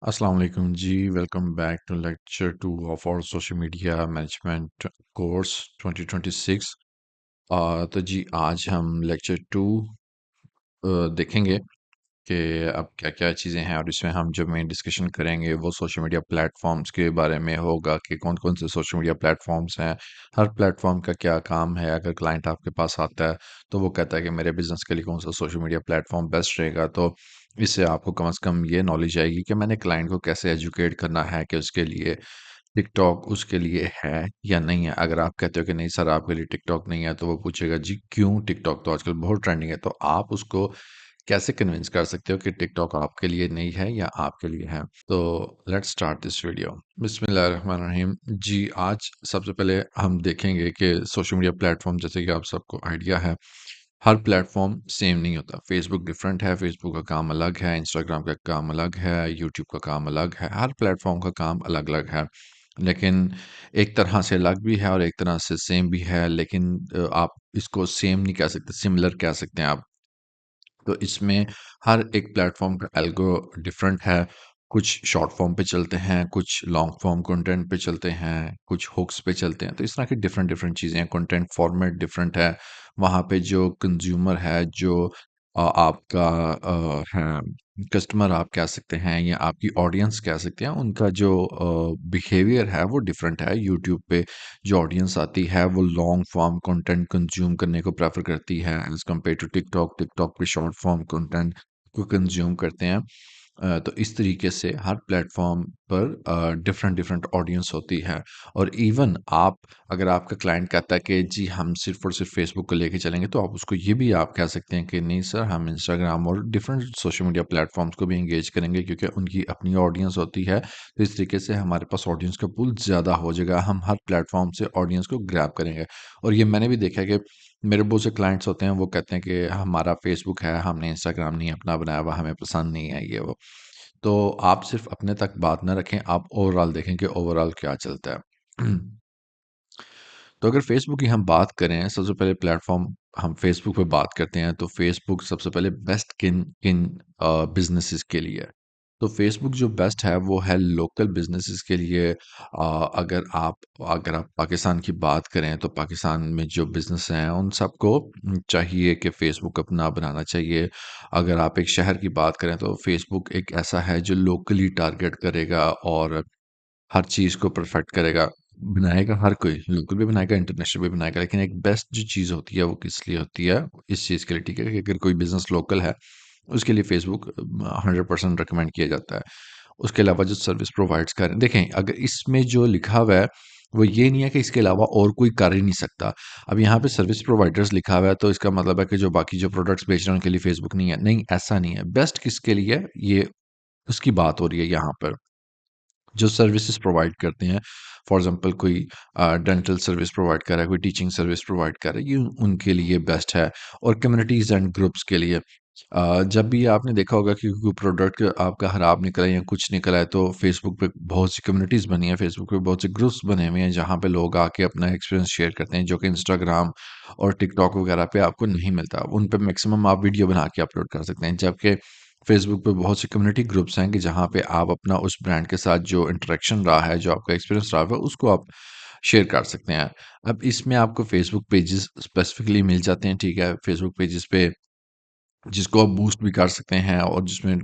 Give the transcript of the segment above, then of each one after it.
अस्सलाम वालेकुम जी। Welcome back to lecture 2 of our social media management course 2026। तो जी आज हम लेक्चर 2 देखेंगे कि अब क्या-क्या चीज़ें हैं, और इसमें हम जो मेन डिस्कशन करेंगे वो सोशल मीडिया प्लेटफ़ॉर्म्स के बारे में होगा कि कौन-कौन से सोशल मीडिया प्लेटफ़ॉर्म्स हैं, हर प्लेटफ़ॉर्म का क्या काम है। अगर क्लाइंट आपके पास आता है तो वो कहता है कि मेरे बिज़नेस के लिए कौन-सा सोशल मीडिया प्लेटफ़ॉर्म बेस्ट रहेगा, तो इससे आपको कम से कम ये नॉलेज आएगी कि मैंने क्लाइंट को कैसे एजुकेट करना है कि उसके लिए टिकटॉक उसके लिए है या नहीं है। अगर आप कहते हो कि नहीं सर आपके लिए टिकटॉक नहीं है, तो वो पूछेगा जी क्यों? टिकटॉक तो आजकल बहुत ट्रेंडिंग है। तो आप उसको कैसे कन्विंस कर सकते हो कि टिकटॉक आपके लिए नहीं है या आपके लिए है। तो लेट्स स्टार्ट दिस वीडियो। बिस्मिल्लाहिर्रहमानिर्रहीम। जी आज सबसे पहले हम देखेंगे कि सोशल मीडिया प्लेटफॉर्म, जैसे कि आप सबको आइडिया है, हर प्लेटफॉर्म सेम नहीं होता। फेसबुक डिफरेंट है, फेसबुक का काम अलग है, इंस्टाग्राम का काम अलग है, यूट्यूब का काम अलग है। हर प्लेटफॉर्म का काम अलग अलग है, लेकिन एक तरह से अलग भी है और एक तरह से सेम भी है। लेकिन आप इसको सेम नहीं कह सकते, सिमिलर कह सकते हैं आप। तो इसमें हर एक प्लेटफॉर्म का एल्गो डिफरेंट है। कुछ शॉर्ट फॉर्म पे चलते हैं, कुछ लॉन्ग फॉर्म कंटेंट पे चलते हैं, कुछ हुक्स पे चलते हैं। तो इस तरह की डिफरेंट डिफरेंट चीज़ें हैं। कंटेंट फॉर्मेट डिफरेंट है। वहाँ पे जो कंज्यूमर है, जो आपका है कस्टमर आप कह सकते हैं या आपकी ऑडियंस कह सकते हैं, उनका जो बिहेवियर है वो डिफरेंट है। यूट्यूब पे जो ऑडियंस आती है वो लॉन्ग फॉर्म कंटेंट कंज्यूम करने को प्रेफर करती है as compared to TikTok. TikTok पे शॉर्ट फॉर्म कंटेंट को कंज्यूम करते हैं। तो इस तरीके से हर प्लेटफॉर्म पर डिफरेंट डिफरेंट ऑडियंस होती है। और इवन आप, अगर आपका क्लाइंट कहता है कि जी हम सिर्फ और सिर्फ फेसबुक को लेके चलेंगे, तो आप उसको ये भी आप कह सकते हैं कि नहीं सर, हम इंस्टाग्राम और डिफरेंट सोशल मीडिया प्लेटफॉर्म्स को भी इंगेज करेंगे, क्योंकि उनकी अपनी ऑडियंस होती है। तो इस तरीके से हमारे पास ऑडियंस का पूल ज़्यादा हो जाएगा, हम हर प्लेटफॉर्म से ऑडियंस को ग्रैब करेंगे। और ये मैंने भी देखा है कि मेरे बहुत से क्लाइंट्स होते हैं, वो कहते हैं कि हमारा फेसबुक है, हमने इंस्टाग्राम नहीं अपना बनाया हुआ, हमें पसंद नहीं है ये वो। तो आप सिर्फ अपने तक बात ना रखें, आप ओवरऑल देखें कि ओवरऑल क्या चलता है। तो अगर फेसबुक की हम बात करें, सबसे पहले प्लेटफॉर्म हम फेसबुक पे बात करते हैं, तो फेसबुक सबसे पहले बेस्ट किन किन बिजनेसेस के लिए है। तो फेसबुक जो बेस्ट है वो है लोकल बिजनेसेस के लिए। अगर आप पाकिस्तान की बात करें, तो पाकिस्तान में जो बिजनेस हैं उन सबको चाहिए कि फेसबुक अपना बनाना चाहिए। अगर आप एक शहर की बात करें, तो फेसबुक एक ऐसा है जो लोकली टारगेट करेगा और हर चीज़ को परफेक्ट करेगा। बनाएगा हर कोई, लोकल भी बनाएगा, इंटरनेशनल भी बनाएगा, लेकिन एक बेस्ट जो चीज़ होती है वो किस लिए होती है? इस चीज़ के लिए, ठीक है, कि अगर कोई बिज़नेस लोकल है, उसके लिए फेसबुक 100% रिकमेंड किया जाता है। उसके अलावा जो सर्विस प्रोवाइड्स कर रहे हैं, देखें अगर इसमें जो लिखा हुआ है, वो ये नहीं है कि इसके अलावा और कोई कर ही नहीं सकता। अब यहाँ पे सर्विस प्रोवाइडर्स लिखा हुआ है, तो इसका मतलब है कि जो बाकी जो प्रोडक्ट्स बेच रहे हैं उनके लिए फेसबुक नहीं है। नहीं, ऐसा नहीं है। बेस्ट किसके लिए है, ये उसकी बात हो रही है यहाँ पर। जो सर्विसेज प्रोवाइड करते हैं, फॉर एग्जांपल कोई डेंटल सर्विस प्रोवाइड कर रहा है, कोई टीचिंग सर्विस प्रोवाइड कर रहा है, ये उनके लिए बेस्ट है। और कम्युनिटीज़ एंड ग्रुप्स के लिए, जब भी आपने देखा होगा कि कोई प्रोडक्ट आपका खराब निकला है या कुछ निकला है, तो फेसबुक पे बहुत सी कम्युनिटीज़ बनी है, फेसबुक पे बहुत से ग्रुप्स बने हुए हैं, जहाँ पे लोग आके अपना एक्सपीरियंस शेयर करते हैं, जो कि इंस्टाग्राम और टिकटॉक वगैरह पे आपको नहीं मिलता। उन पे मैक्सिमम आप वीडियो बना के अपलोड कर सकते हैं, जबकि फेसबुक पे बहुत से कम्युनिटी ग्रुप्स हैं कि जहाँ पे आप अपना उस ब्रांड के साथ जो इंटरेक्शन रहा है, जो आपका एक्सपीरियंस रहा है, उसको आप शेयर कर सकते हैं। अब इसमें आपको फेसबुक पेजेस स्पेसिफिकली मिल जाते हैं, ठीक है? फेसबुक पेजेस पे जिसको आप बूस्ट भी कर सकते हैं, और जिसमें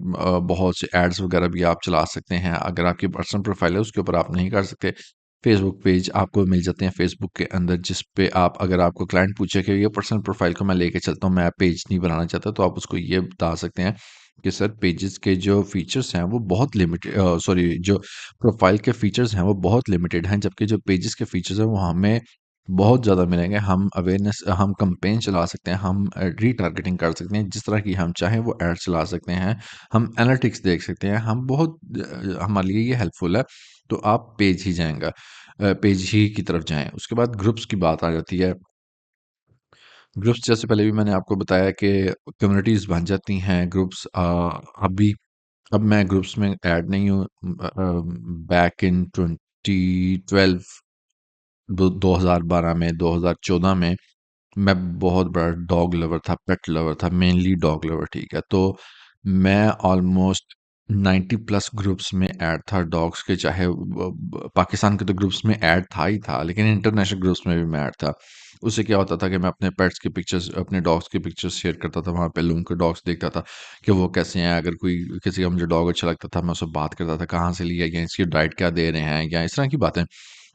बहुत से एड्स वगैरह भी आप चला सकते हैं। अगर आपकी पर्सनल प्रोफाइल है, उसके ऊपर आप नहीं कर सकते। फेसबुक पेज आपको मिल जाते हैं फेसबुक के अंदर, जिस पे आप, अगर आपको क्लाइंट पूछे कि ये पर्सनल प्रोफाइल को मैं लेके चलता हूँ, मैं पेज नहीं बनाना चाहता, तो आप उसको ये बता सकते हैं कि सर पेजेस के जो फीचर्स हैं वो बहुत लिमिटेड, सॉरी, जो प्रोफाइल के फीचर्स हैं वो बहुत लिमिटेड हैं, जबकि जो पेजेस के फीचर्स हैं वो हमें बहुत ज़्यादा मिलेंगे। हम अवेयरनेस, हम कैंपेन चला सकते हैं, हम रीटारगेटिंग कर सकते हैं, जिस तरह की हम चाहें वो ऐड चला सकते हैं, हम एनालिटिक्स देख सकते हैं, हम बहुत हमारे लिए ये हेल्पफुल है। तो आप पेज ही जाएँगा, पेज ही की तरफ जाएँ। उसके बाद ग्रुप्स की बात आ जाती है। ग्रुप्स जैसे पहले भी मैंने आपको बताया कि कम्युनिटीज़ बन जाती हैं, ग्रुप्स अभी अब मैं ग्रुप्स में ऐड नहीं हूँ। बैक इन 2012, 2012 में, 2014 में मैं बहुत बड़ा डॉग लवर था, पेट लवर था, मेनली डॉग लवर, ठीक है? तो मैं ऑलमोस्ट 90 प्लस ग्रुप्स में ऐड था डॉग्स के, चाहे पाकिस्तान के तो ग्रुप्स में ऐड था ही था, लेकिन इंटरनेशनल ग्रुप्स में भी मैं ऐड था। उससे क्या होता था कि मैं अपने पेट्स की पिक्चर्स, अपने डॉग्स की पिक्चर्स शेयर करता था वहाँ पे, लोगों के डॉग्स देखता था कि वो कैसे हैं। अगर कोई किसी का मुझे डॉग अच्छा लगता था, मैं उससे बात करता था कहाँ से लिया, या इसकी डाइट क्या दे रहे हैं, या इस तरह की बातें।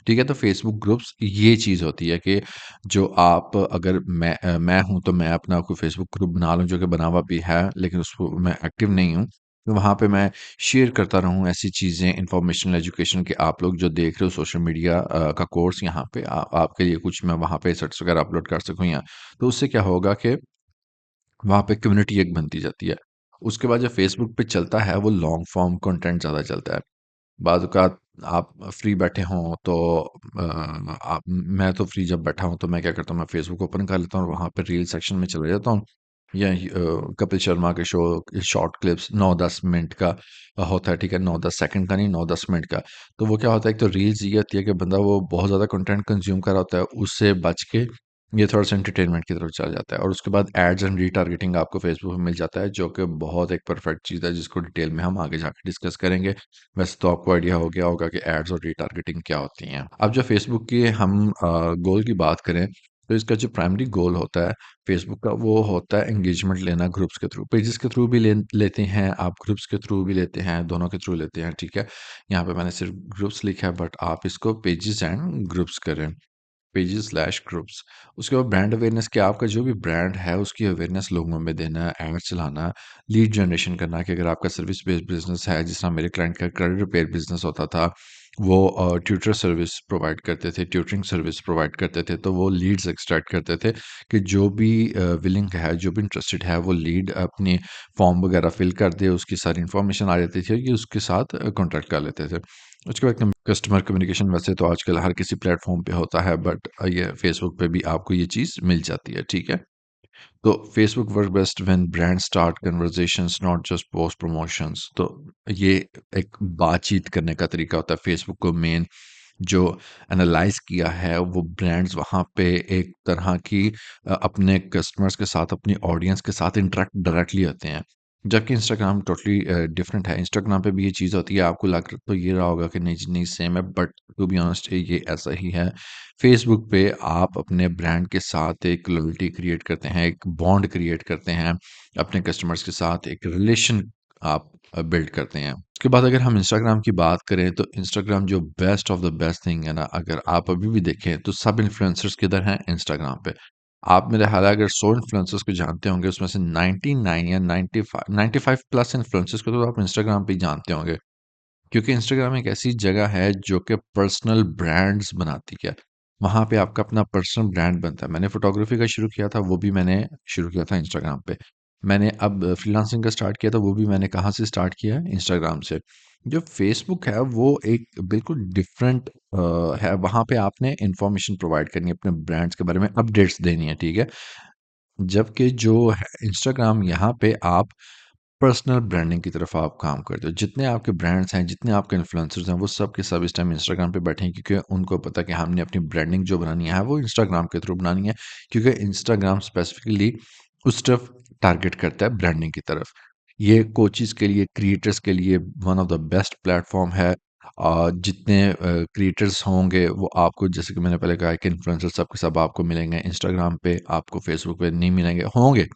ठीक है, तो फेसबुक ग्रुप्स ये चीज़ होती है कि जो आप, अगर मैं हूँ तो मैं अपना कोई फेसबुक ग्रुप बना लूँ, जो कि बना हुआ भी है लेकिन उसको मैं एक्टिव नहीं हूँ। तो वहाँ पे मैं शेयर करता रहूँ ऐसी चीज़ें, इंफॉर्मेशनल, एजुकेशन, के आप लोग जो देख रहे हो सोशल मीडिया का कोर्स यहाँ पे आपके लिए कुछ मैं वहाँ पे सर्च वगैरह अपलोड कर सकूँ, या तो उससे क्या होगा कि वहाँ पे कम्युनिटी एक बनती जाती है। उसके बाद जो फेसबुक पे चलता है वो लॉन्ग फॉर्म कंटेंट ज़्यादा चलता है। बाद औक़ात आप फ्री बैठे हों तो आप मैं तो फ्री जब बैठा हूँ तो मैं क्या करता हूँ, मैं फ़ेसबुक ओपन कर लेता हूँ और वहाँ पे रील सेक्शन में चले जाता हूँ। या कपिल शर्मा के शो शॉर्ट क्लिप्स 9-10 मिनट का होता है, ठीक है? 9-10 सेकंड का नहीं, 9-10 मिनट का। तो वो क्या होता है, एक तो रील्स ये होती है कि बंदा वो बहुत ज़्यादा कंटेंट कंज़्यूम कर रहा होता है, उससे बच के ये थोड़ा-सा एंटरटेनमेंट की तरफ चला जाता है, और उसके बाद एड्स एंड रीटारगेटिंग आपको फ़ेसबुक पे मिल जाता है, जो कि बहुत एक परफेक्ट चीज़ है, जिसको डिटेल में हम आगे जाके डिस्कस करेंगे। वैसे तो आपको आइडिया हो गया होगा कि एड्स और रीटारगेटिंग क्या होती हैं। अब जो फेसबुक की हम गोल की बात करें, तो इसका जो प्राइमरी गोल होता है फेसबुक का, वो होता है एंगेजमेंट लेना ग्रुप्स के थ्रू। पेजेस के थ्रू भी लेते हैं आप, ग्रुप्स के थ्रू भी लेते हैं, दोनों के थ्रू लेते हैं, ठीक है? यहाँ पे मैंने सिर्फ ग्रुप्स लिखा है, बट आप इसको पेजेस एंड ग्रुप्स करें, पेजेस स्लैश ग्रुप्स। उसके बाद ब्रांड अवेयरनेस, कि आपका जो भी ब्रांड है उसकी अवेयरनेस लोगों में देना है, एड चलाना, लीड जनरेशन करना, कि अगर आपका सर्विस बेस्ड बिजनेस है, जिस तरह मेरे क्लाइंट का क्रेडिट रिपेयर बिजनेस होता था, वो ट्यूटर सर्विस प्रोवाइड करते थे, ट्यूटरिंग सर्विस प्रोवाइड करते थे, तो वो लीड्स एक्सट्रैक्ट करते थे कि जो भी विलिंग है, जो भी इंटरेस्टेड है, वो लीड अपनी फॉर्म वगैरह फिल कर दे, उसकी सारी इन्फॉर्मेशन आ जाती थी कि उसके साथ कॉन्टैक्ट कर लेते थे। उसके बाद कस्टमर कम्युनिकेशन, वैसे तो आजकल हर किसी प्लेटफॉर्म पे होता है, बट ये फेसबुक पे भी आपको ये चीज़ मिल जाती है, ठीक है? तो Facebook work best when brand start conversations, not just post promotions. तो ये एक बातचीत करने का तरीका होता है। फेसबुक को मेन जो एनालाइज किया है, वो ब्रांड्स वहाँ पे एक तरह की अपने कस्टमर्स के साथ, अपनी ऑडियंस के साथ इंटरेक्ट डायरेक्टली होते हैं। जबकि इंस्टाग्राम टोटली डिफरेंट है। इंस्टाग्राम पे भी ये चीज़ होती है, आपको लग तो ये रहा होगा कि नहीं जी नहीं सेम है, बट टू बी ऑनेस्ट ये ऐसा ही है। फेसबुक पे आप अपने ब्रांड के साथ एक लॉयल्टी क्रिएट करते हैं, एक बॉन्ड क्रिएट करते हैं, अपने कस्टमर्स के साथ एक रिलेशन आप बिल्ड करते हैं। उसके बाद अगर हम इंस्टाग्राम की बात करें, तो इंस्टाग्राम जो best of the best thing है ना, अगर आप अभी भी देखें तो सब इन्फ्लुएंसर्स किधर हैं, इंस्टाग्राम पे। आप मेरे ख्याल है अगर 100 इन्फ्लुएंसर्स को जानते होंगे, उसमें से 99 या 95 प्लस इन्फ्लुएंसर्स को तो आप इंस्टाग्राम पे ही जानते होंगे। क्योंकि इंस्टाग्राम एक ऐसी जगह है जो कि पर्सनल ब्रांड्स बनाती है। वहाँ पे आपका अपना पर्सनल ब्रांड बनता है। मैंने फ़ोटोग्राफ़ी का शुरू किया था, वो भी मैंने शुरू किया था इंस्टाग्राम पे। मैंने अब फ्रीलांसिंग का स्टार्ट किया था, वो भी मैंने कहाँ से स्टार्ट किया है? इंस्टाग्राम से। जो फ़ेसबुक है वो एक बिल्कुल डिफरेंट है। वहाँ पे आपने इन्फॉर्मेशन प्रोवाइड करनी है, अपने ब्रांड्स के बारे में अपडेट्स देनी है, ठीक है? जबकि जो है इंस्टाग्राम, यहाँ पे आप पर्सनल ब्रांडिंग की तरफ आप काम करते हो। जितने आपके ब्रांड्स हैं, जितने आपके इन्फ्लुएंसर्स हैं, वो सब के सब इस टाइम इंस्टाग्राम पे बैठे हैं, क्योंकि उनको पता है कि हमने अपनी ब्रांडिंग जो बनानी है वो इंस्टाग्राम के थ्रू बनानी है, क्योंकि इंस्टाग्राम स्पेसिफिकली उस तरफ टारगेट करता है, ब्रांडिंग की तरफ। ये कोचेज़ के लिए, क्रिएटर्स के लिए one of the best platform है। जितने क्रिएटर्स होंगे वो आपको, जैसे कि मैंने पहले कहा है कि इन्फ्लुएंसर सब के सब आपको मिलेंगे इंस्टाग्राम पे, आपको फेसबुक पे नहीं मिलेंगे, होंगे,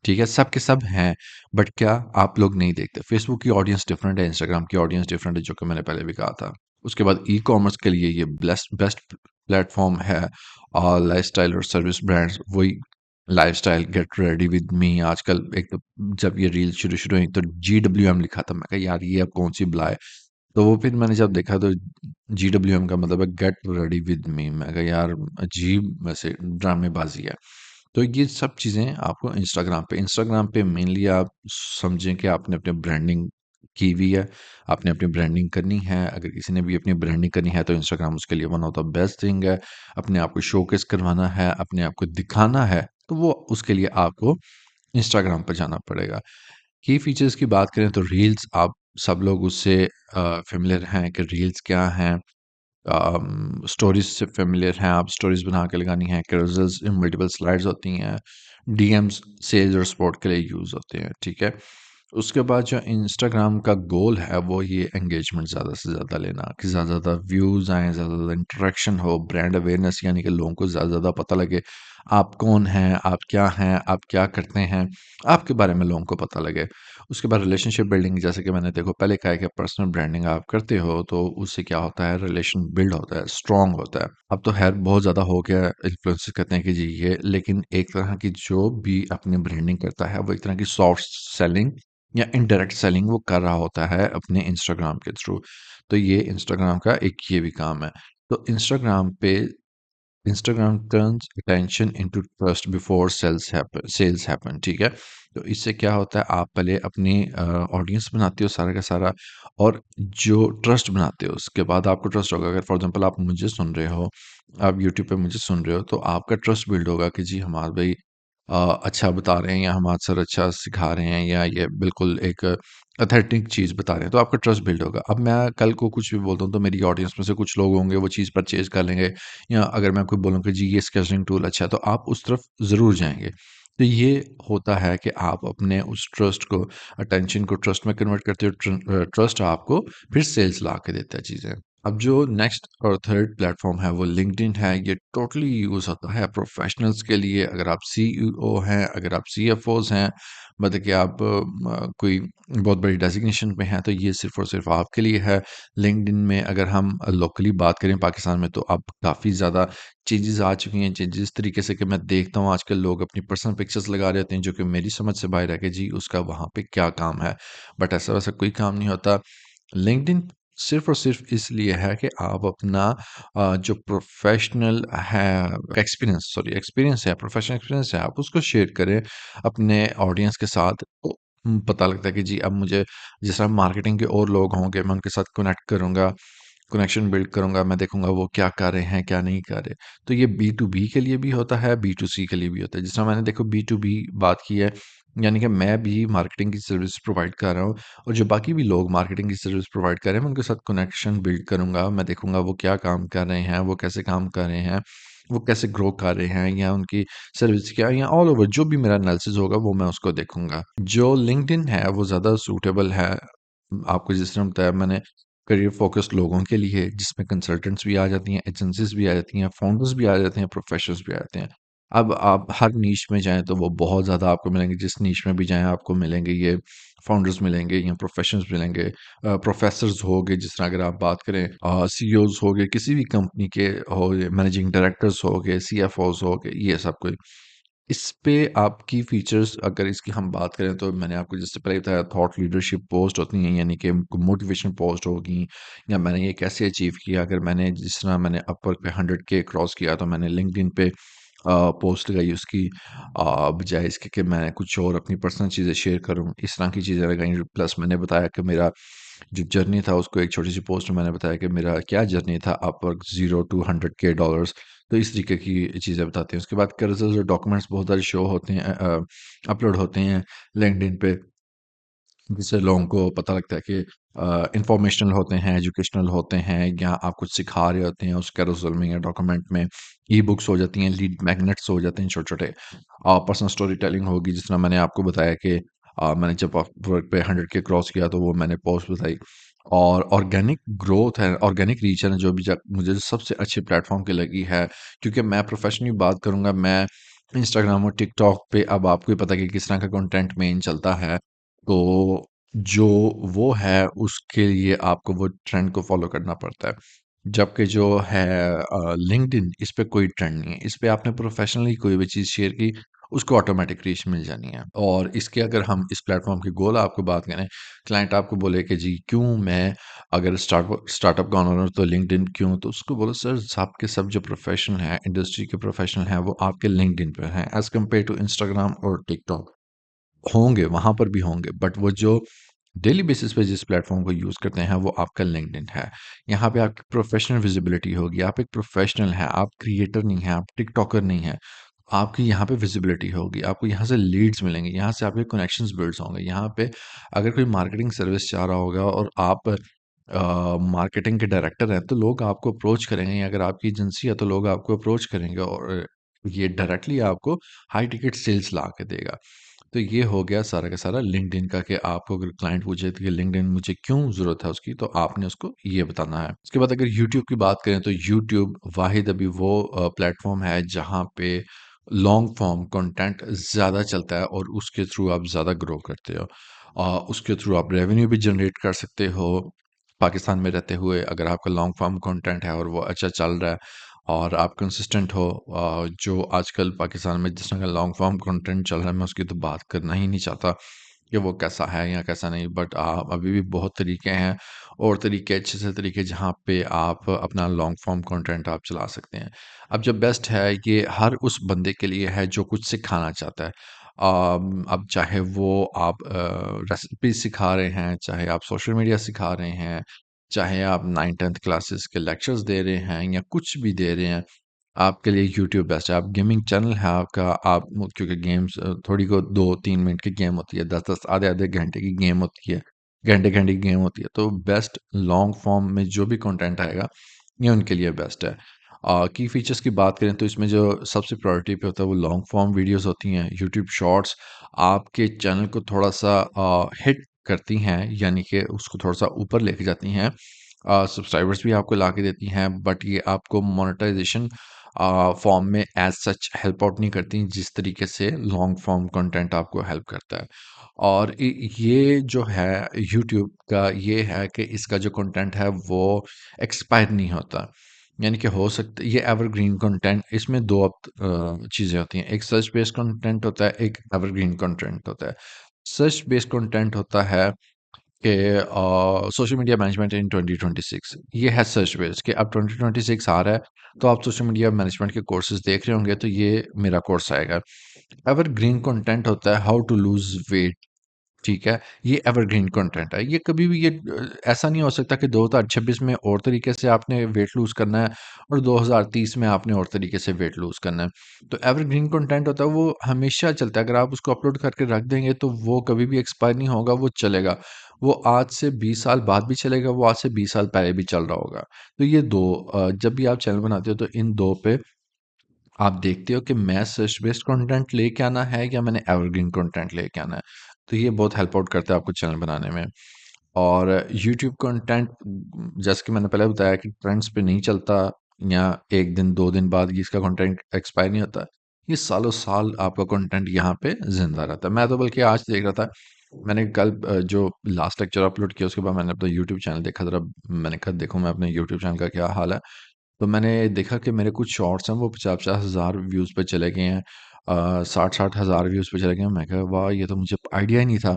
ठीक है? सब के सब हैं, बट क्या आप लोग नहीं देखते। फेसबुक की ऑडियंस डिफरेंट है, इंस्टाग्राम की ऑडियंस डिफरेंट है, जो कि मैंने पहले भी कहा था। उसके बाद ई-कॉमर्स के लिए ये बेस्ट प्लेटफ़ॉर्म है, और लाइफ़स्टाइल और सर्विस ब्रांड्स, वही lifestyle, get ready with me. आजकल एक तो जब ये रील्स शुरू-शुरू हुई तो जीडब्ल्यूएम लिखा था। मैं कहा यार ये अब कौन-सी बला है? तो वो फिर मैंने जब देखा तो जीडब्ल्यूएम का मतलब है गेट रेडी विद मी। मैं कहा यार अजीब वैसे ड्रामेबाज़ी है। तो ये सब चीज़ें आपको इंस्टाग्राम पे मेनली आप समझें कि आपने अपने ब्रांडिंग की हुई है, आपने अपनी ब्रांडिंग करनी है। अगर किसी ने भी अपनी ब्रांडिंग करनी है तो इंस्टाग्राम उसके लिए one of the best thing है। अपने आप को शोकेस करवाना है, अपने आप को दिखाना है, तो वो उसके लिए आपको इंस्टाग्राम पर जाना पड़ेगा। की फीचर्स की बात करें तो रील्स, आप सब लोग उससे फ़ेमिलियर हैं कि रील्स क्या हैं। स्टोरीज से फ़ेमिलियर हैं आप, स्टोरीज बना के लगानी है, कैरोसेल्स मल्टीपल स्लाइड्स होती हैं, डीएम्स सेल्स और सपोर्ट के लिए यूज़ होते हैं, ठीक है? उसके बाद जो इंस्टाग्राम का गोल है वो ये एंगेजमेंट ज़्यादा से ज़्यादा लेना कि ज़्यादा से ज़्यादा व्यूज़ आएँ, ज़्यादा से ज़्यादा इंटरेक्शन हो, ब्रांड अवेयरनेस यानी कि लोगों को ज़्यादा से ज़्यादा पता लगे, आप कौन हैं, आप क्या करते हैं, आपके बारे में लोगों को पता लगे। उसके बाद रिलेशनशिप बिल्डिंग जैसे कि मैंने देखो पहले कहा है कि पर्सनल ब्रांडिंग आप करते हो तो उससे क्या होता है रिलेशन बिल्ड होता है, स्ट्रॉन्ग होता है। अब तो खैर बहुत ज़्यादा हो गया है, इन्फ्लुएंसर कहते हैं कि जी ये लेकिन एक तरह की जो भी अपनी ब्रांडिंग करता है वो एक तरह की सॉफ्ट सेलिंग या इनडायरेक्ट सेलिंग वो कर रहा होता है अपने इंस्टाग्राम के थ्रू। तो ये इंस्टाग्राम का एक ये भी काम है। तो Instagram turns attention into trust before sales happen, ठीक है? तो इससे क्या होता है आप पहले अपनी ऑडियंस बनाते हो सारा का सारा और जो ट्रस्ट बनाते हो उसके बाद आपको ट्रस्ट होगा। अगर फॉर एग्ज़ाम्पल आप मुझे सुन रहे हो, आप यूट्यूब पे मुझे सुन रहे हो तो आपका ट्रस्ट बिल्ड होगा कि जी हमारे भाई अच्छा बता रहे हैं या हमारे सर अच्छा सिखा रहे हैं या ये बिल्कुल एक ऑथेंटिक चीज़ बता रहे हैं तो आपका ट्रस्ट बिल्ड होगा। अब मैं कल को कुछ भी बोलता हूँ तो मेरी ऑडियंस में से कुछ लोग होंगे वो चीज़ परचेज़ कर लेंगे या अगर मैं आपको बोलूँ कि जी ये स्केचिंग टूल अच्छा है तो आप उस तरफ ज़रूर जाएँगे। तो ये होता है कि आप अपने उस ट्रस्ट को अटेंशन को ट्रस्ट में कन्वर्ट करते हो ट्रस्ट आपको फिर सेल्स ला के देता है चीज़ें। अब जो नेक्स्ट और थर्ड प्लेटफ़ॉर्म है वो लिंक्डइन है। ये टोटली यूज़ होता है प्रोफ़ेशनल्स के लिए अगर आप सीईओ हैं, अगर आप सीएफओज़ हैं, मतलब कि आप कोई बहुत बड़ी डेज़िग्नेशन पे हैं तो ये सिर्फ़ और सिर्फ़ आपके लिए है। लिंक्डइन में अगर हम लोकली बात करें पाकिस्तान में तो अब काफ़ी ज़्यादा चेंजेज़ आ चुकी हैं। चेंजेज़ इस तरीके से कि मैं देखता हूँ आजकल लोग अपनी पर्सनल पिक्चर्स लगा रहे होते हैं जो कि मेरी समझ से बाहर है कि जी उसका वहाँ पे क्या काम है। बट ऐसा-वैसा कोई काम नहीं होता। लिंक्डइन सिर्फ़ और सिर्फ़ इसलिए है कि आप अपना जो प्रोफ़ेशनल है एक्सपीरियंस है, प्रोफ़ेशनल एक्सपीरियंस है, आप उसको शेयर करें अपने ऑडियंस के साथ। तो पता लगता है कि जी अब मुझे जिस तरह मार्केटिंग के और लोग होंगे, मैं उनके साथ कनेक्ट करूँगा, कनेक्शन बिल्ड करूँगा, मैं देखूँगा वो क्या कर रहे हैं, क्या नहीं कर रहे। तो ये बी टू बी के लिए भी होता है, बी टू सी के लिए भी होता है। जिस तरह मैंने देखो बी टू बी बात की है, यानी कि मैं भी मार्केटिंग की सर्विस प्रोवाइड कर रहा हूँ और जो बाकी भी लोग मार्केटिंग की सर्विस प्रोवाइड कर रहे हैं, मैं उनके साथ कनेक्शन बिल्ड करूँगा। मैं देखूँगा वो क्या काम कर रहे हैं, वो कैसे काम कर रहे हैं, वो कैसे ग्रो कर रहे हैं या उनकी सर्विस क्या है या ऑल ओवर जो भी मेरा एनालिसिस होगा वो मैं उसको देखूँगा। जो लिंक्डइन है वो ज़्यादा सूटेबल है आपको जिस तरह बताया मैंने करियर फोकस्ड लोगों के लिए जिसमें कंसल्टेंट्स भी आ जाती हैं, एजेंसीज़ भी आ जाती हैं, फाउंडर्स भी आ जाते हैं, प्रोफेशनल्स भी आ जाते हैं। अब आप हर नीश में जाएँ तो वो बहुत ज़्यादा आपको मिलेंगे, जिस नीश में भी जाएँ आपको मिलेंगे ये फाउंडर्स मिलेंगे या प्रोफेशनल्स मिलेंगे। प्रोफेसर्स हो गए जिस तरह अगर आप बात करें सीईओज़ हो गए, किसी भी कंपनी के हो गए, मैनेजिंग डायरेक्टर्स हो गए, सीएफओज़ हो गए, ये सब कोई। इस पे आपकी फीचर्स अगर इसकी हम बात करें तो मैंने आपको जिससे पहले बताया थॉट लीडरशिप पोस्ट होती हैं यानी कि मोटिवेशन पोस्ट होगी या मैंने ये कैसे अचीव किया अगर मैंने जिस तरह मैंने अपवर्क पे 100K क्रॉस किया तो मैंने लिंक्डइन पे पोस्ट लगाई उसकी बजाय इसके कि मैं कुछ और अपनी पर्सनल चीज़ें शेयर करूं इस तरह की चीज़ें लगाई प्लस मैंने बताया कि मेरा जो जर्नी था उसको एक छोटी सी पोस्ट में मैंने बताया कि मेरा क्या जर्नी था अपवर्क 0 to 100K डॉलर्स तो इस तरीके की चीज़ें बताते हैं। उसके बाद कर्सर्स और डॉक्यूमेंट्स बहुत सारे शो होते हैं अपलोड होते हैं लिंक्डइन पे, जिससे लोगों को पता लगता है कि इंफॉर्मेशनल होते हैं, एजुकेशनल होते हैं या आप कुछ सिखा रहे होते हैं उस कैरोसेल में या डॉक्यूमेंट में। ई-बुक्स हो जाती हैं, लीड मैग्नेट्स हो जाते हैं छोटे-छोटे। पर्सनल स्टोरी टेलिंग होगी जिस तरह मैंने आपको बताया कि मैंने जब अपवर्क पे 100K क्रॉस किया तो वो मैंने पोस्ट बताई। और ऑर्गेनिक ग्रोथ है, ऑर्गेनिक रीच है जो भी मुझे सबसे अच्छी प्लेटफ़ॉर्म की लगी है क्योंकि मैं प्रोफ़ेशनली बात करूँगा मैं इंस्टाग्राम और टिकटॉक पे अब आपको ही पता है कि किस तरह का कंटेंट मेन चलता है। तो जो वो है उसके लिए आपको वो ट्रेंड को फ़ॉलो करना पड़ता है। जबकि जो है लिंक्डइन इस पे कोई ट्रेंड नहीं है। इस पे आपने प्रोफ़ेशनली कोई भी चीज़ शेयर की, उसको ऑटोमैटिक रीच मिल जानी है। और इसके अगर हम इस प्लेटफ़ॉर्म के गोल आपको बात करें, क्लाइंट आपको बोले कि जी क्यों मैं अगर स्टार्टअप का ओनर हूँ तो लिंक्डइन क्यों? तो उसको बोलो सर सब के सब जो प्रोफ़ेशनल हैं, इंडस्ट्री के प्रोफ़ेशनल हैं वो आपके लिंक्डइन पे हैं एज़ कम्पेयर टू इंस्टाग्राम और टिकटॉक। होंगे, वहाँ पर भी होंगे, बट वो जो डेली बेसिस पे जिस प्लेटफ़ॉर्म को यूज़ करते हैं, वो आपका लिंक्डइन है। यहाँ पे आपकी प्रोफ़ेशनल विज़िबिलिटी होगी, आप एक प्रोफ़ेशनल हैं, आप क्रिएटर नहीं हैं, आप टिकटॉकर नहीं हैं। आपकी यहाँ पे विज़िबिलिटी होगी, आपको यहाँ से लीड्स मिलेंगे, यहाँ से आपके कनेक्शंस बिल्ड्स होंगे। यहाँ पे अगर कोई मार्केटिंग सर्विस चाह रहा होगा और आप मार्केटिंग के डायरेक्टर हैं, तो लोग आपको अप्रोच करेंगे या अगर आपकी एजेंसी है, तो लोग आपको अप्रोच करेंगे और ये डायरेक्टली आपको हाई टिकट सेल्स ला के देगा। तो ये हो गया सारा का सारा लिंक्डइन का कि आपको अगर क्लाइंट पूछे कि लिंक्डइन मुझे क्यों ज़रूरत है उसकी, तो आपने उसको ये बताना है। उसके बाद अगर यूट्यूब की बात करें तो यूट्यूब वाहिद अभी वो प्लेटफ़ॉर्म है जहाँ पे लॉन्ग फॉर्म कंटेंट ज़्यादा चलता है और उसके थ्रू आप ज़्यादा ग्रो करते हो। उसके थ्रू आप रेवेन्यू भी जनरेट कर सकते हो। पाकिस्तान में रहते हुए अगर आपका लॉन्ग फॉर्म कंटेंट है और वो अच्छा चल रहा है और आप कंसिस्टेंट हो, जो आजकल पाकिस्तान में जिस तरह का लॉन्ग फॉर्म कंटेंट चल रहा है मैं उसकी तो बात करना ही नहीं चाहता कि वो कैसा है या कैसा नहीं, बट अभी भी बहुत तरीके हैं और तरीके अच्छे से तरीके जहाँ पे आप अपना लॉन्ग फॉर्म कंटेंट आप चला सकते हैं। अब जो बेस्ट है ये हर उस बंदे के लिए है जो कुछ सिखाना चाहता है। अब चाहे वो आप रेसिपी सिखा रहे हैं, चाहे आप सोशल मीडिया सिखा रहे हैं, चाहे आप 9th-10th क्लासेस के लेक्चर्स दे रहे हैं या कुछ भी दे रहे हैं, आपके लिए यूट्यूब बेस्ट है। आप गेमिंग चैनल है आपका, आप क्योंकि गेम्स थोड़ी को 2-3 मिनट की गेम होती है, 10-10 आधे-आधे घंटे की गेम होती है, घंटे-घंटे की गेम होती है, तो बेस्ट लॉन्ग फॉर्म में जो भी कंटेंट आएगा, ये उनके लिए बेस्ट है। की फीचर्स की बात करें तो इसमें जो सबसे प्रायोरिटी पे होता है वो लॉन्ग फॉर्म वीडियोज़ होती हैं। यूट्यूब शॉर्ट्स आपके चैनल को थोड़ा-सा हिट करती हैं, यानी कि उसको थोड़ा-सा ऊपर लेके जाती हैं। सब्सक्राइबर्स भी आपको ला के देती हैं, बट ये आपको मोनेटाइजेशन फॉर्म में एज सच हेल्प आउट नहीं करती जिस तरीके से लॉन्ग फॉर्म कंटेंट आपको हेल्प करता है। और ये जो है यूट्यूब का ये है कि इसका जो कंटेंट है वो एक्सपायर नहीं होता, यानी कि हो सकता ये एवरग्रीन कंटेंट। इसमें दो चीज़ें होती हैं, एक सर्च बेस्ड कंटेंट होता है, एक एवरग्रीन कंटेंट होता है। सर्च बेस्ड कंटेंट होता है कि सोशल मीडिया मैनेजमेंट इन 2026, ये है सर्च बेस्ड कि अब 2026 आ रहा है तो आप सोशल मीडिया मैनेजमेंट के कोर्सेज देख रहे होंगे तो ये मेरा कोर्स आएगा। एवरग्रीन कंटेंट होता है हाउ टू लूज वेट, ठीक है? ये एवरग्रीन कंटेंट है। ये कभी भी ये ऐसा नहीं हो सकता कि 2026 में और तरीके से आपने वेट लूज़ करना है और 2030 में आपने और तरीके से वेट लूज़ करना है। तो एवरग्रीन कंटेंट होता है वो हमेशा चलता है। अगर आप उसको अपलोड करके रख देंगे तो वो कभी भी एक्सपायर नहीं होगा, वो चलेगा। वो आज से 20 साल बाद भी चलेगा, वो आज से 20 साल पहले भी चल रहा होगा। तो ये 2 जब भी आप चैनल बनाते हो तो इन 2 पे आप देखते हो कि मैं सर्च बेस्ड कंटेंट लेके आना है या मैंने एवरग्रीन कंटेंट लेके आना है। तो ये बहुत हेल्प आउट करता है आपको चैनल बनाने में। और यूट्यूब कंटेंट जैसे कि मैंने पहले बताया कि ट्रेंड्स पे नहीं चलता या 1 दिन 2 दिन बाद ये इसका कंटेंट एक्सपायर नहीं होता। ये सालों साल आपका कंटेंट यहाँ पे ज़िंदा रहता है। मैं तो बल्कि आज देख रहा था, मैंने कल जो लास्ट लेक्चर अपलोड किया उसके बाद मैंने अपना यूट्यूब चैनल देखा ज़रा, मैंने कहा देखूँ मैं अपने यूट्यूब चैनल का क्या हाल है। तो मैंने देखा कि मेरे कुछ शॉर्ट्स हैं वो 50-50 हज़ार व्यूज़ पे चले गए हैं। 60-60 हज़ार व्यूज़ पे चले गए हैं। मैं कहा वाह! ये तो मुझे आइडिया ही नहीं था।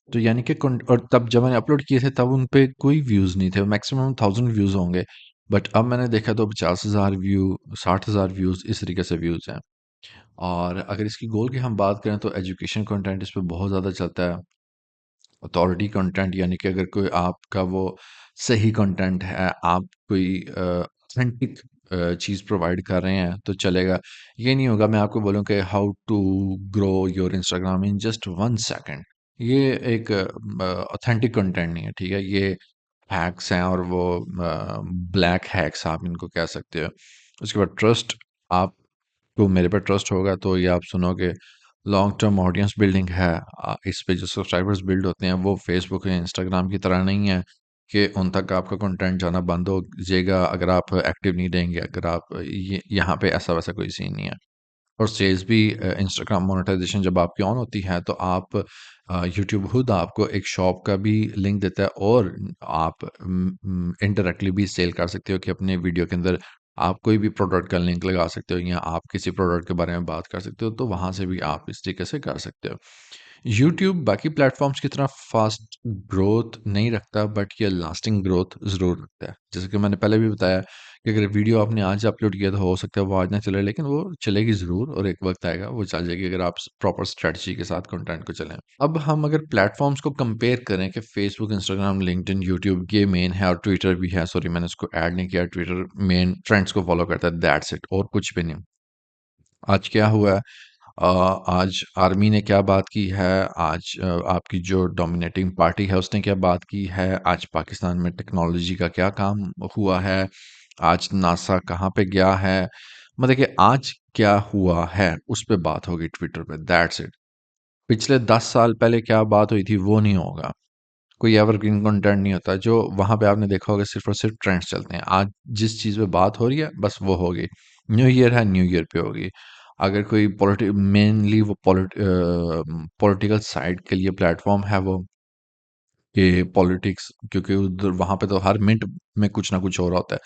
तो यानी कि कॉन और तब जब मैंने अपलोड किए थे तब उन पे कोई व्यूज़ नहीं थे, मैक्सिमम 1000 व्यूज़ होंगे। बट अब मैंने देखा तो 50,000 व्यू, 60,000 व्यूज़ इस तरीके से व्यूज़ हैं। और अगर इसकी गोल की हम बात करें तो एजुकेशन कंटेंट इस पे बहुत ज़्यादा चलता है। अथॉरिटी कंटेंट यानी कि अगर कोई आपका वो सही कंटेंट है, आप कोई ऑथेंटिक चीज़ प्रोवाइड कर रहे हैं तो चलेगा। ये नहीं होगा मैं आपको बोलूँ कि how to grow your Instagram in just 1 second. ये एक ऑथेंटिक कंटेंट नहीं है, ठीक है? ये हैक्स हैं और वो ब्लैक हैक्स आप इनको कह सकते हो। उसके बाद ट्रस्ट, आपको मेरे पे ट्रस्ट होगा तो ये आप सुनोगे। लॉन्ग टर्म ऑडियंस बिल्डिंग है, इस पे जो सब्सक्राइबर्स बिल्ड होते हैं वो फेसबुक या इंस्टाग्राम की तरह नहीं है कि उन तक आपका कंटेंट जाना बंद हो जाएगा अगर आप एक्टिव नहीं रहेंगे, अगर आप यहाँ पे ऐसा वैसा कोई सीन नहीं है। और सेल्स भी इंस्टाग्राम मोनेटाइजेशन जब आपकी ऑन होती है तो आप यूट्यूब खुद आपको एक शॉप का भी लिंक देता है और आप इनडायरेक्टली भी सेल कर सकते हो कि अपने वीडियो के अंदर आप कोई भी प्रोडक्ट का लिंक लगा सकते हो या आप किसी प्रोडक्ट के बारे में बात कर सकते हो तो वहाँ से भी आप इस तरीके से कर सकते हो। यूट्यूब बाकी प्लेटफॉर्म्स की तरह फास्ट ग्रोथ नहीं रखता बट ये लास्टिंग ग्रोथ ज़रूर रखता है। जैसे कि मैंने पहले भी बताया कि अगर वीडियो आपने आज अपलोड किया तो हो सकता है वो आज ना चले, लेकिन वो चलेगी ज़रूर और एक वक्त आएगा वो चल जाएगी अगर आप प्रॉपर स्ट्रेटजी के साथ कंटेंट को चलें। अब हम अगर प्लेटफॉर्म्स को कंपेयर करें कि फेसबुक, इंस्टाग्राम, लिंक्डइन, यूट्यूब ये मेन है और ट्विटर भी है, सॉरी मैंने उसको ऐड नहीं किया, ट्विटर मेन ट्रेंड्स को फॉलो करता है, दैट्स इट और कुछ भी नहीं। आज क्या हुआ है, अ, आज आर्मी ने क्या बात की है, आज आपकी जो डोमिनेटिंग पार्टी है उसने क्या बात की है, आज पाकिस्तान में टेक्नोलॉजी का क्या काम हुआ है, आज नासा कहाँ पे गया है, मतलब कि आज क्या हुआ है उस पे बात होगी ट्विटर पे, दैट्स इट। पिछले 10 साल पहले क्या बात हुई थी वो नहीं होगा। कोई एवरग्रीन कंटेंट नहीं होता जो वहाँ पे आपने देखा होगा, सिर्फ़ और सिर्फ़ ट्रेंड्स चलते हैं। आज जिस चीज़ पे बात हो रही है बस वो होगी। न्यू ईयर है, न्यू ईयर पे होगी। अगर कोई मेनली वो पॉलिटिकल साइड के लिए प्लेटफ़ॉर्म है वो, कि पॉलिटिक्स, क्योंकि उधर वहाँ पे तो हर मिनट में कुछ ना कुछ हो रहा होता है,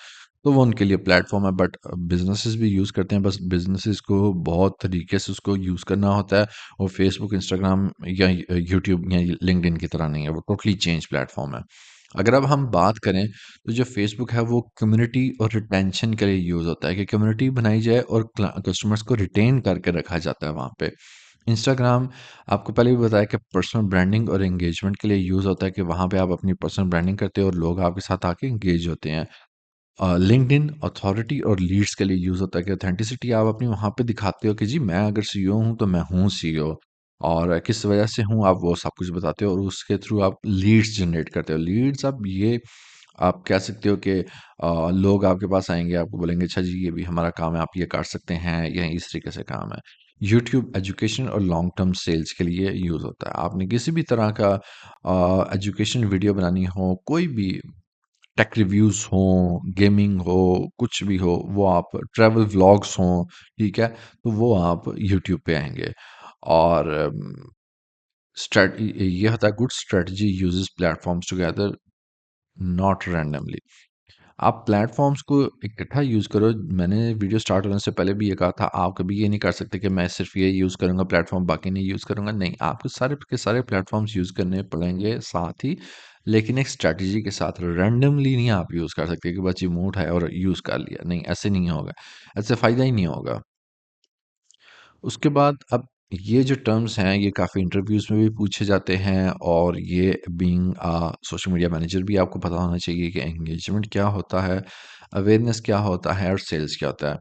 तो वो उनके लिए प्लेटफॉर्म है। बट बिजनेसेस भी यूज़ करते हैं, बस बिजनेसेस को बहुत तरीके से उसको यूज़ करना होता है। वो फेसबुक, इंस्टाग्राम या यूट्यूब या लिंक्डइन की तरह नहीं है, वो टोटली चेंज प्लेटफॉर्म है। अगर अब हम बात करें तो जो फेसबुक है वो कम्युनिटी और रिटेंशन के लिए यूज़ होता है, कि कम्युनिटी बनाई जाए और कस्टमर्स को रिटेन करके रखा जाता है वहाँ पे। इंस्टाग्राम, आपको पहले भी बताया कि पर्सनल ब्रांडिंग और एंगेजमेंट के लिए यूज़ होता है, कि वहाँ पे आप अपनी पर्सनल ब्रांडिंग करते हो और लोग आपके साथ आके एंगेज होते हैं। लिंक्डइन अथॉरिटी और लीड्स के लिए यूज़ होता है, कि ऑथेंटिसिटी आप अपनी वहाँ पे दिखाते हो कि जी मैं अगर सीईओ हूँ तो मैं हूँ सीईओ, और किस वजह से हूँ आप वो सब कुछ बताते हो, और उसके थ्रू आप लीड्स जनरेट करते हो। लीड्स, अब ये आप कह सकते हो कि लोग आपके पास आएंगे, आपको बोलेंगे अच्छा जी ये भी हमारा काम है, आप ये कर सकते हैं, या इस तरीके से काम है। यूट्यूब एजुकेशन और लॉन्ग टर्म सेल्स के लिए यूज़ होता है। आपने किसी भी तरह का एजुकेशन वीडियो बनानी हो, कोई भी टेक रिव्यूज़ हों, गेमिंग हो, कुछ भी हो, वो आप ट्रैवल व्लॉग्स हों, ठीक है? तो वो आप यूट्यूब पे आएँगे। और ये होता है, good strategy uses platforms together, not randomly. आप प्लेटफ़ॉर्म्स को इकट्ठा यूज़ करो। मैंने वीडियो स्टार्ट होने से पहले भी ये कहा था, आप कभी ये नहीं कर सकते कि मैं सिर्फ़ ये यूज़ करूँगा प्लेटफ़ॉर्म, बाकी नहीं यूज़ करूँगा। नहीं, आपको सारे के सारे प्लेटफ़ॉर्म्स यूज़ करने पड़ेंगे साथ ही, लेकिन एक स्ट्रैटेजी के साथ। रैंडमली नहीं आप यूज़ कर सकते कि बस ये मूड है और यूज़ कर लिया। नहीं, ऐसे नहीं होगा। ऐसे फ़ायदा ही नहीं होगा। उसके बाद अब ये जो टर्म्स हैं ये काफ़ी इंटरव्यूज़ में भी पूछे जाते हैं, और ये बीइंग सोशल मीडिया मैनेजर भी आपको पता होना चाहिए कि एंगेजमेंट क्या होता है, अवेयरनेस क्या होता है और सेल्स क्या होता है।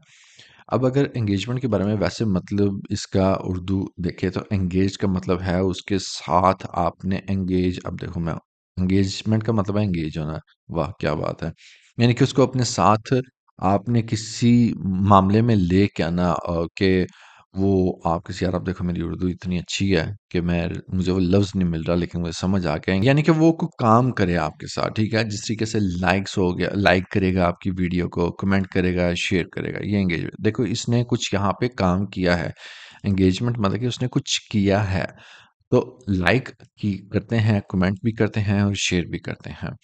अब अगर एंगेजमेंट के बारे में वैसे मतलब इसका उर्दू देखें तो एंगेज का मतलब है उसके साथ आपने एंगेज, अब देखो मैं, एंगेजमेंट का मतलब है एंगेज होना। वाह क्या बात है! यानी कि उसको अपने साथ आपने किसी मामले में लेके आना, कि वो आप किसी, यार आप देखो मेरी उर्दू इतनी अच्छी है कि मैं, मुझे वो लफ्ज़ नहीं मिल रहा लेकिन मुझे समझ आ गए। यानी कि वो कोई काम करे आपके साथ, ठीक है? जिस तरीके से लाइक्स हो गया, लाइक करेगा आपकी वीडियो को, कमेंट करेगा, शेयर करेगा, ये एंगेजमेंट। देखो इसने कुछ यहाँ पे काम किया है। एंगेजमेंट मतलब कि उसने कुछ किया है। तो लाइक की करते हैं, कमेंट भी करते हैं और शेयर भी करते हैं।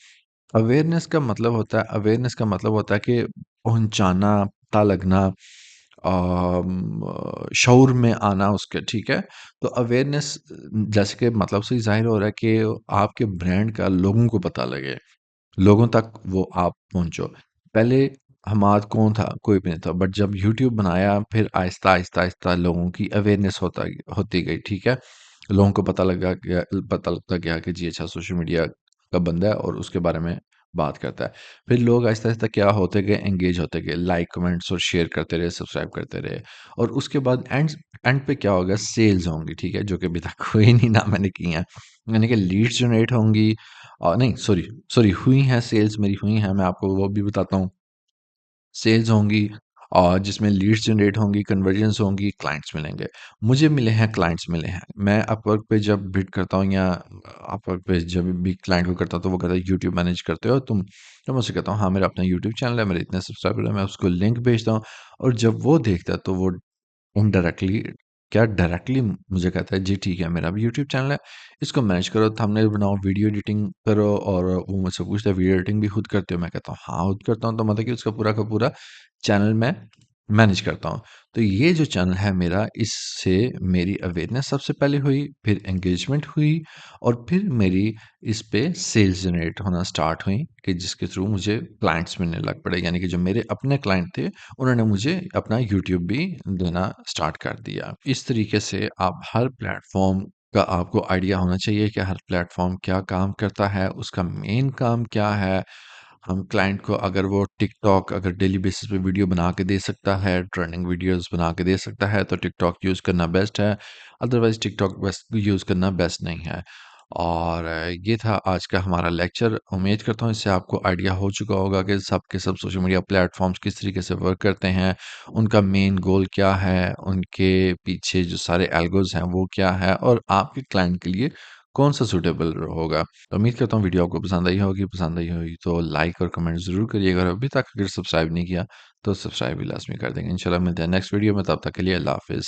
अवेयरनेस का मतलब होता है कि पहुँचाना, पता लगना, शऊर में आना उसके, ठीक है? तो अवेयरनेस जैसे कि मतलब से ही ज़ाहिर हो रहा है कि आपके ब्रांड का लोगों को पता लगे, लोगों तक वो आप पहुँचो। पहले हमाद कौन था? कोई भी नहीं था, बट जब यूट्यूब बनाया फिर आहिस्ता-आहिस्ता लोगों की अवेयरनेस होती गई, ठीक है? लोगों को पता लगता गया कि जी अच्छा सोशल मीडिया का बंदा है और उसके बारे में बात करता है। फिर लोग आहिस्ता-आहिस्ता क्या होते गए, एंगेज होते गए, लाइक, कमेंट्स और शेयर करते रहे, सब्सक्राइब करते रहे, और उसके बाद एंड एंड पे क्या होगा, सेल्स होंगी, ठीक है? जो कि अभी तक हुई नहीं, ना मैंने की हैं। यानी कि लीड्स जनरेट होंगी, नहीं सॉरी सॉरी हुई हैं, सेल्स मेरी हुई हैं, मैं आपको वो भी बताता हूँ। सेल्स होंगी और जिसमें लीड्स जनरेट होंगी, कन्वर्जन्स होंगी, क्लाइंट्स मिलेंगे। मुझे मिले हैं, क्लाइंट्स मिले हैं। मैं अपवर्क पे जब बिड करता हूँ, या अपवर्क पे जब भी क्लाइंट को करता हूँ तो वो कहता है यूट्यूब मैनेज करते हो तुम? तो मैं उससे कहता हूँ हाँ, मेरा अपना यूट्यूब चैनल है, मेरे इतने सब्सक्राइबर हैं, मैं उसको लिंक भेजता हूँ, और जब वो देखता है तो वो इनडायरेक्टली, क्या डायरेक्टली मुझे कहता है जी ठीक है मेरा भी यूट्यूब चैनल है, इसको मैनेज करो, थंबनेल बनाओ, वीडियो एडिटिंग करो, और वो मुझसे पूछता है वीडियो एडिटिंग भी खुद करते हो? मैं कहता हूँ हाँ खुद करता हूँ, तो मतलब कि उसका पूरा का पूरा चैनल मैं मैनेज करता हूँ। तो ये जो चैनल है मेरा, इससे मेरी अवेयरनेस सबसे पहले हुई, फिर एंगेजमेंट हुई, और फिर मेरी इस पे सेल्स जनरेट होना स्टार्ट हुई, कि जिसके थ्रू मुझे क्लाइंट्स मिलने लग पड़े, यानी कि जो मेरे अपने क्लाइंट थे उन्होंने मुझे अपना यूट्यूब भी देना स्टार्ट कर दिया। इस तरीके से आप हर प्लेटफ़ॉर्म का आपको आइडिया होना चाहिए कि हर प्लेटफ़ॉर्म क्या काम करता है, उसका मेन काम क्या है। हम क्लाइंट को, अगर वो टिकटॉक अगर डेली बेसिस पे वीडियो बना के दे सकता है, ट्रेंडिंग वीडियोज़ बना के दे सकता है, तो टिकटॉक यूज़ करना बेस्ट है। अदरवाइज़ टिकटॉक बस यूज़ करना बेस्ट नहीं है। और ये था आज का हमारा लेक्चर। उम्मीद करता हूँ इससे आपको आइडिया हो चुका होगा कि सब के सब सोशल मीडिया प्लेटफॉर्म्स किस तरीके से वर्क करते हैं, उनका मेन गोल क्या है, उनके पीछे जो सारे एल्गोज हैं वो क्या है और आपके क्लाइंट के लिए कौन सा सूटेबल होगा। तो उम्मीद करता हूँ वीडियो आपको पसंद आई होगी तो लाइक और कमेंट ज़रूर करिएगा और अभी तक अगर सब्सक्राइब नहीं किया तो सब्सक्राइब भी लाजमी कर देंगे। इंशाल्लाह मिलते हैं नेक्स्ट वीडियो में, तब तक के लिए अल्लाह हाफिज़।